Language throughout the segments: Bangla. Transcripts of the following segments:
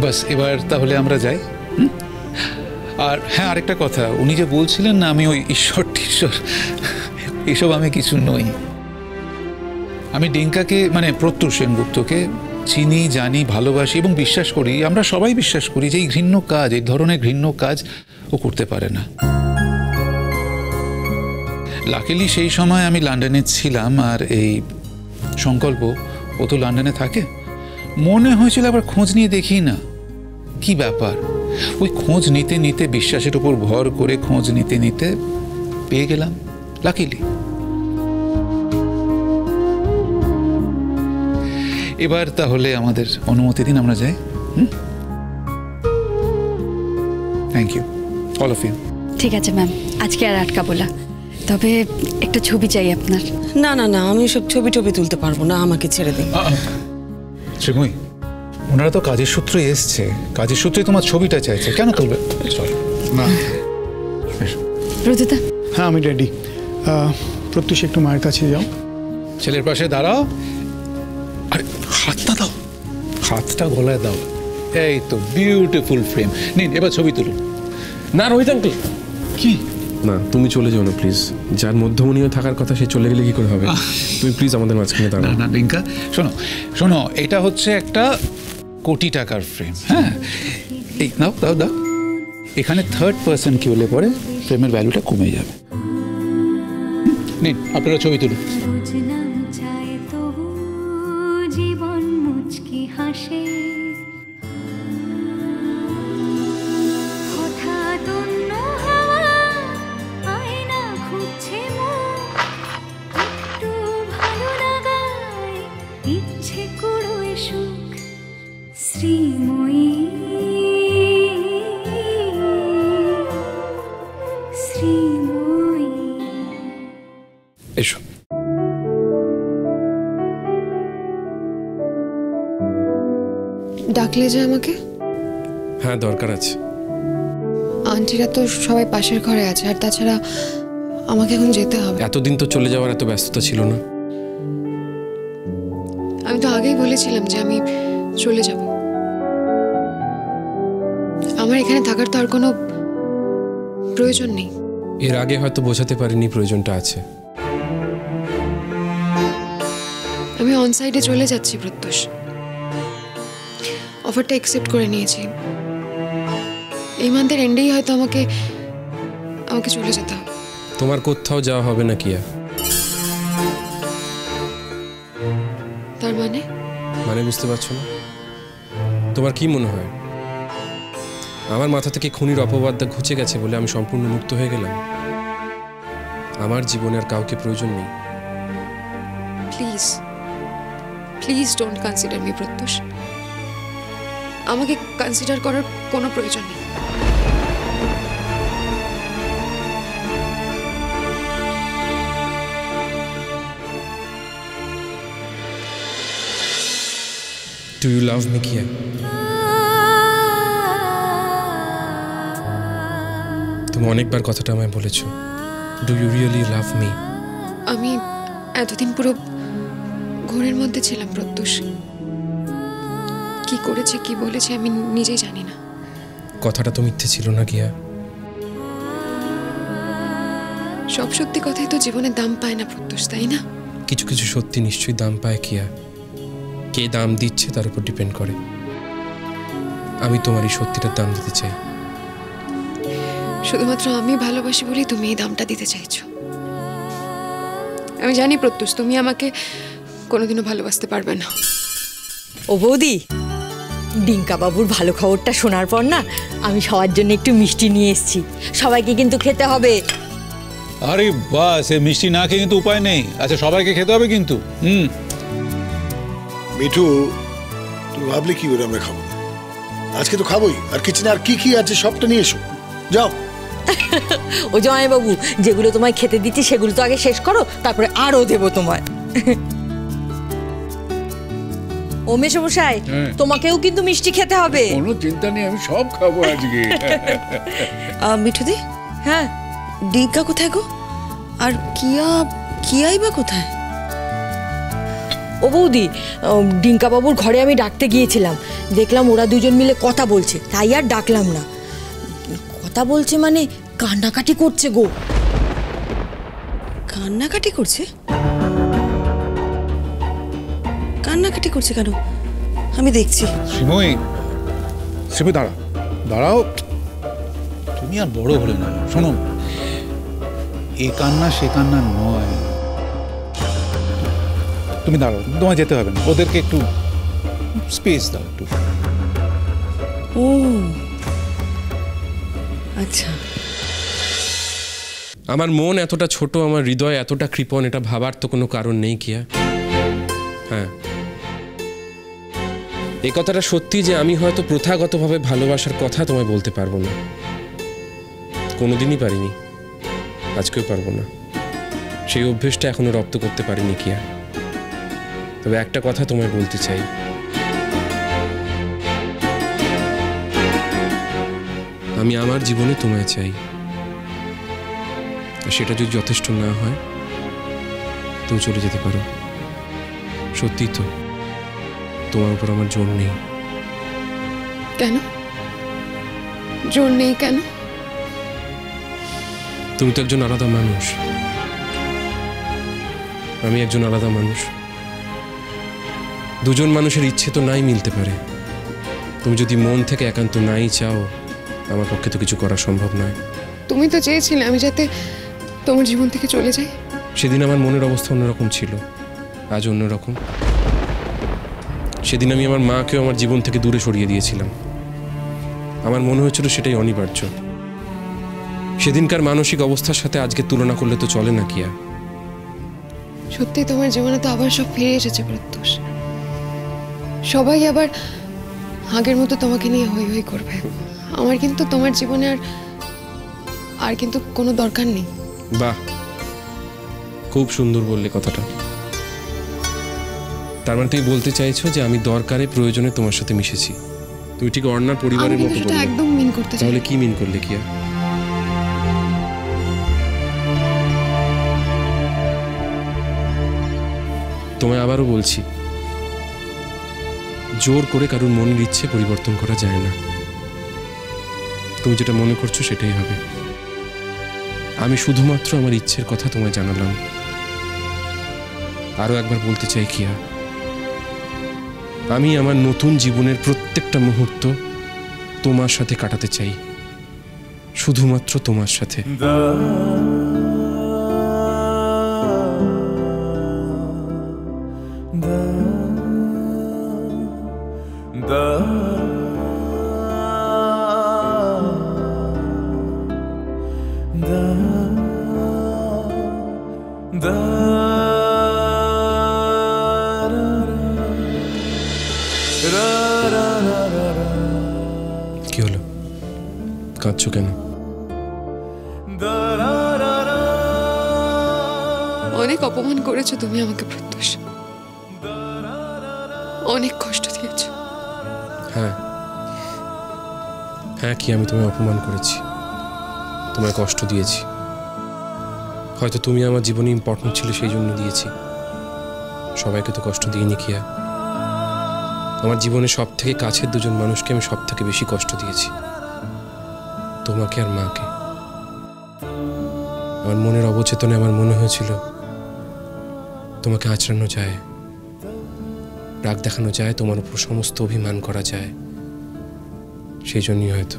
বাস এবার তাহলে আমরা যাই। আর হ্যাঁ, আরেকটা কথা, উনি যে বলছিলেন না আমি ওই ঈশ্বর টিশ্বর, এসব আমি কিছু নই। আমি ডিঙ্কাকে মানে প্রত্যুষ সেনগুপ্তকে চিনি, জানি, ভালোবাসি এবং বিশ্বাস করি, আমরা সবাই বিশ্বাস করি যে এই ঘৃণ্য কাজ, এই ধরনের ঘৃণ্য কাজ ও করতে পারে না। লাকিলি সেই সময় আমি লন্ডনে ছিলাম, আর এই সংকল্প ও তো লন্ডনে থাকে। মনে হয়েছিল আবার খোঁজ নিয়ে দেখি না কি ব্যাপার। ওই খোঁজ নিতে নিতে, বিশ্বাসের উপর ভর করে খোঁজ নিতে নিতে পেয়ে গেলাম লাকিলি। এবার তাহলে আমাদের অনুমতি দিন, আমরা যাই। Thank you all of you. ঠিক আছে ম্যাম, আজকে আর আটকাবো না, তবে একটা ছবি চাই আপনার। না না না, আমি সব ছবি টবি তুলতে পারবো না, আমাকে ছেড়ে দিন। শ্রীময়ী, ওনারা তো কাজের সূত্রে এসছে, কাজের সূত্রে তোমার ছবিটা চাইছে, কেন তুলবে? সরি না। রোজিতা? হ্যাঁ আমি রেডি। প্রত্যুষ একটু মায়ের কাছে যাও। ছেলের পাশে দাঁড়াও, আরে হাতটা দাও, হাতটা গলায় দাও। এই তো বিউটিফুল ফ্রেম। নিন এবার ছবি তুলুন। না রোহিত আঙ্কেল। কি? না তুমি চলে যাও না প্লিজ, যার মধ্যমণীয় থাকার কথা সে চলে গেলে কি করে হবে? তুমি প্লিজ আমাদের মাঝখানে দাঁড়াও। না ডিঙ্কা, শোনো শোনো, এটা হচ্ছে একটা কোটি টাকার ফ্রেম। হ্যাঁ এই নাও, দাও দাও। এখানে থার্ড পার্সন কি হলে পরে ফ্রেমের ভ্যালুটা কমে যাবে। নিন আপনারা ছবি তুলুন। জীবন মুচকি হাসে, হঠাৎ অন্য হাওয়া আয়না খুঁজছে মুখ, একটু ভালো লাগায় ইচ্ছে কুড়োয় সুখ। শ্রীময়ী শ্রীময়ী। এসো। ডাকলে যে আমাকে? হ্যাঁ দরকার আছে। আন্টিরা তো সবাই পাশের ঘরে আছে, আর তাছাড়া আমাকে এখন যেতে হবে। এতদিন তো চলে যাওয়ার এত ব্যস্ততা ছিল না। আমি তো আগেই বলেছিলাম যে আমি চলে যাব। আমার এখানে থাকার তো আর কোনো প্রয়োজন নেই। এর আগে হয়তো বোঝাতে পারিনি প্রয়োজনটা আছে। আমি অন সাইডে চলে যাচ্ছি প্রত্যুষ, অফারটা অ্যাকসেপ্ট করে নিয়েছি। এই মান্থের এন্ডেই হয়তো আমাকে চলে যেতে হবে। তোমার কোথাও যাওয়া হবে না কিয়া। তার মানে বুঝতে পারছো না? তোমার কি মনে হয় আমার মাথা থেকে খুনির অপবাদটা ঘুচে গেছে বলে আমি সম্পূর্ণ মুক্ত হয়ে গেলাম? আমার জীবনে আর কাউকে প্রয়োজন নেই। Please please don't consider me প্রত্যুষ। আমাকে কনসিডার করার কোনো প্রয়োজন নেই। Do you love me, Kia? তুমি অনেকবার কথাটা আমায় বলেছো। Do you really love me? আমি এতদিন পুরো ঘোরের মধ্যে ছিলাম প্রত্যুষ। কি করেছে কি বলেছে আমি নিজেই জানি না। কথাটা তো মিথ্যে ছিল না কিয়া। সব সত্যি কথাই তো জীবনে দাম পায় না প্রত্যুষ, তাই না? কিছু কিছু সত্যি নিশ্চয়ই দাম পায় কিয়া। কে দাম দিচ্ছে তার উপর ডিপেন্ড করে। আমি তোমার এই সত্যিটার দাম দিতে চাই। শুধুমাত্র আমি ভালোবাসি বলেই তুমি এই দামটা দিতে চাইছো। আমি জানি প্রত্যুষ তুমি আমাকে কোনোদিনও ভালোবাসতে পারবে না। ও বৌদি, ডিঙ্কা বাবুর ভালো খবরটা শোনার পর না আমি সবার জন্য একটু মিষ্টি নিয়ে এসেছি। সবাইকে কিন্তু খেতে হবে। আরে বাস, এই মিষ্টি না খেয়ে কিন্তু উপায় নেই। আচ্ছা সবাইকে খেতে হবে কিন্তু। মিঠু, তুমি ভাবলে কি করে আমরা খাবো? আজকে তো খাবোই, আর কিচেনে আর কি কি আছে সবটা নিয়ে এসো। যাও। ও জামাই বাবু, যেগুলো তোমায় খেতে দিচ্ছি সেগুলো তো আগে শেষ করো, তারপরে আরো দেবো তোমায়। ও মেশমশাই, তোমাকেও কিন্তু মিষ্টি খেতে হবে। কোনো চিন্তা নেই, আমি সব খাবো আজকে। মিঠুদি, হ্যাঁ ডিঙ্কা কোথায় গো? আর কিয়াই বা কোথায়? ও বৌদি, ডিঙ্কা বাবুর ঘরে আমি ডাকতে গিয়েছিলাম, দেখলাম ওরা দুজন মিলে কথা বলছে, তাই আর ডাকলাম না। কথা বলছে মানে কান্নাকাটি করছে গো। কান্নাকাটি করছে? কান্নাকাটি করছে কেন? আমি দেখছি। শ্রীময়ী, শ্রীময়ী দাঁড়াও, দাঁড়াও, তুমি আর বড় হলে না। শোনো, এ কান্না সে কান্না নয়। তুমি দাঁড়াও, তোমায় যেতে হবে না, ওদেরকে একটু স্পেস দাও একটু। ও আচ্ছা। আমার মন এতটা ছোট, আমার হৃদয় এতটা কৃপণ, এটা ভাবার তো কোনো কারণ নেই কিয়া। হ্যাঁ, এই কথাটা সত্যি যে আমি হয়তো প্রথাগতভাবে ভালোবাসার কথা তোমায় বলতে পারবো না, কোনোদিনই পারিনি, আজকেও পারবো না। সেই অভ্যেসটা এখনো রপ্ত করতে পারিনি কিয়া। তবে একটা কথা তোমায় বলতে চাই, আমি আমার জীবনে তোমায় চাই। সেটা যদি যথেষ্ট না হয়, তুমি চলে যেতে পারো। সত্যি তো, তোমার উপর আমার জোর নেই। কেন জোর নেই? কেন? তুমি তো একজন আলাদা মানুষ, আমি একজন আলাদা মানুষ। দুজন মানুষের ইচ্ছে তো নাই মিলতে পারে। তুমি যদি মন থেকে একান্ত নাই চাও, আমার পক্ষে তো কিছু করা সম্ভব নয়। তুমি তো চেয়েছিলে আমি যাতে তোমার জীবন থেকে চলে যাই। সেদিন আমার মনের অবস্থা অন্যরকম ছিল, আজ অন্যরকম। সেদিন আমি আমার মাকেও আমার জীবন থেকে দূরে সরিয়ে দিয়েছিলাম। আমার মনে হয়েছিল সেটাই অনিবার্য। সেদিনকার মানসিক অবস্থার সাথে আজকে তুলনা করলে তো চলে না কিয়া। সত্যি তোমার জীবনে তো আবার সব ফিরে এসেছে প্রত্যুষ। সবাই আবার আগের মতো তোমাকে নিয়ে হই হই করবে। আমার কিন্তু তোমার জীবনে আর কিন্তু কোনো দরকার নেই। বাহ, খুব সুন্দর বললে কথাটা। তার মানে তুমি বলতে চাইছো যে আমি দরকারে প্রয়োজনে তোমার সাথে মিশেছি। তুমি ঠিক অর্ণার পরিবারের মতো বললে। একদম মিন করতে চাই। তাহলে কি মিন করলে কিয়া? তোমায় আবারও বলছি, জোর করে কারোর মনের ইচ্ছে পরিবর্তন করা যায় না। তুমি যেটা মনে করছো সেটাই হবে। আমি শুধুমাত্র আমার ইচ্ছের কথা তোমায় জানালাম। আরো একবার বলতে চাই কিয়া, আমি আমার নতুন জীবনের প্রত্যেকটা মুহূর্ত তোমার সাথে কাটাতে চাই, শুধুমাত্র তোমার সাথে। কি হলো, কাঁদছো কেন? অনেক অপমান করেছো তুমি আমাকে প্রত্যুষ, অনেক কষ্ট দিয়েছো। হ্যাঁ হ্যাঁ, কি আমি তোমায় অপমান করেছি, তোমায় কষ্ট দিয়েছি। হয়তো তুমি আমার জীবনে ইম্পর্টেন্ট ছিল সেই জন্য দিয়েছি। সবাইকে তো কষ্ট দিইনি কিয়া। আমার জীবনে সব থেকে কাছের দুজন মানুষকে আমি সব থেকে বেশি কষ্ট দিয়েছি, তোমাকে আর মাকে। আমার মনের অবচেতনে আমার মনে হয়েছিল তোমাকে আঁচড়ানো যায়, রাগ দেখানো যায়, তোমার উপর সমস্ত অভিমান করা যায়। সেই জন্যই হয়তো।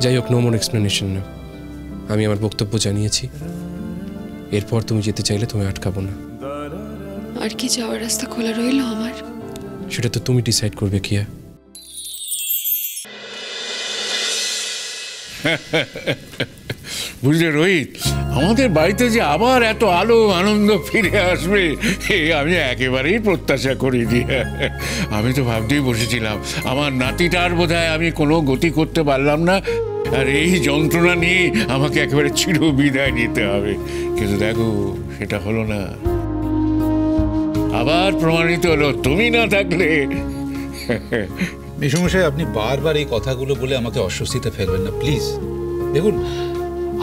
যাই হোক, নো মোর এক্সপ্লেনেশন না। আমি আমার বক্তব্য জানিয়েছি। এরপর তুমি যেতে চাইলে তুমি আটকাবো না। আর কি যাওয়ার রাস্তা খোলা রইল আমার? সেটা তো তুমি ডিসাইড করবে কিয়া। বুঝলে রোহিত, আমাদের বাড়িতে যে আবার এত আলো আনন্দ ফিরে আসবে আমি একেবারেই প্রত্যাশা করিনি। আমি তো ভাবতেই বসেছিলাম আমার নাতিটার বোধহয় আমি কোনো গতি করতে পারলাম না, আর এই যন্ত্রণা নিয়ে আমাকে একেবারে চির বিদায় নিতে হবে। কিন্তু দেখো, সেটা হলো না। আবার প্রমাণিত হলো তুমি না থাকলে। মেসমশাই, আপনি বারবার এই কথাগুলো বলে আমাকে অস্বস্তিতে ফেলবেন না প্লিজ। দেখুন,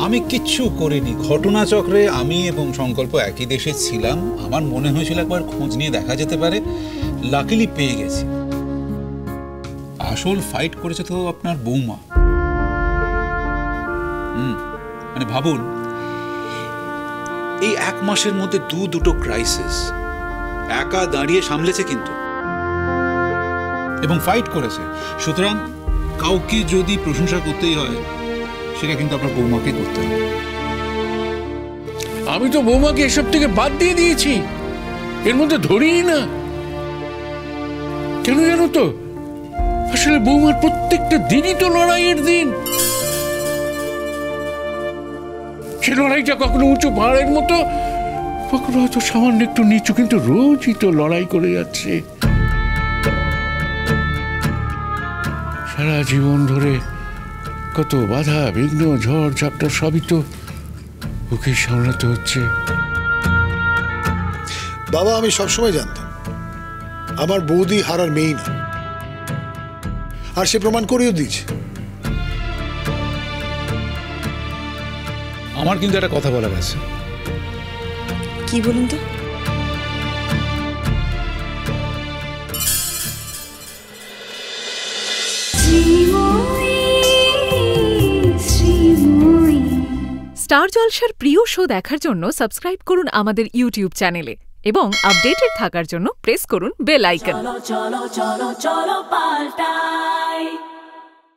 আমি কিচ্ছু করিনি। ঘটনাচক্রে আমি এবং সংকল্প একই দেশে ছিলাম, আমার মনে হয়েছিল একবার খোঁজ নিয়ে দেখা যেতে পারে, লাকিলি পেয়ে গেছি। আসল ফাইট করেছে তো আপনার বৌমা। মানে ভাবুন, এই 1 মাসের মধ্যে দুটো ক্রাইসিস একা দাঁড়িয়ে সামলেছে কিন্তু, এবং ফাইট করেছে। সুতরাং কাউকে যদি প্রশংসা করতেই হয় সেটা কিন্তু আপনার বৌমাকে করতে হবে। আমি তো বৌমাকে এসব থেকে বাদ দিয়ে দিয়েছি, এর মধ্যে ধরিই না। কেন জানো তো, আসলে বৌমার প্রত্যেকটা দিনই তো লড়াইয়ের দিন। সে লড়াইটা কখনো উঁচু পাহাড়ের মতো, কখনো হয়তো সামান্য একটু নিচু, কিন্তু রোজই তো লড়াই করে যাচ্ছে। সারা জীবন ধরে কত বাধা বিঘ্ন ঝড় ঝাপটা সবই তো ওকে সামলাতে হচ্ছে। বাবা, আমি সবসময় জানতাম আমার বৌদি হারার মেয়েই না, আর সে প্রমাণ করেও দিয়েছে। আমার কিন্তু একটা কথা বলার আছে। কি বলুন তো? স্টার জলসার প্রিয় শো দেখার জন্য সাবস্ক্রাইব করুন আমাদের ইউটিউব চ্যানেলে এবং আপডেটেড থাকার জন্য প্রেস করুন বেল আইকন। চলো চলো চলো চলো পাল্টাই।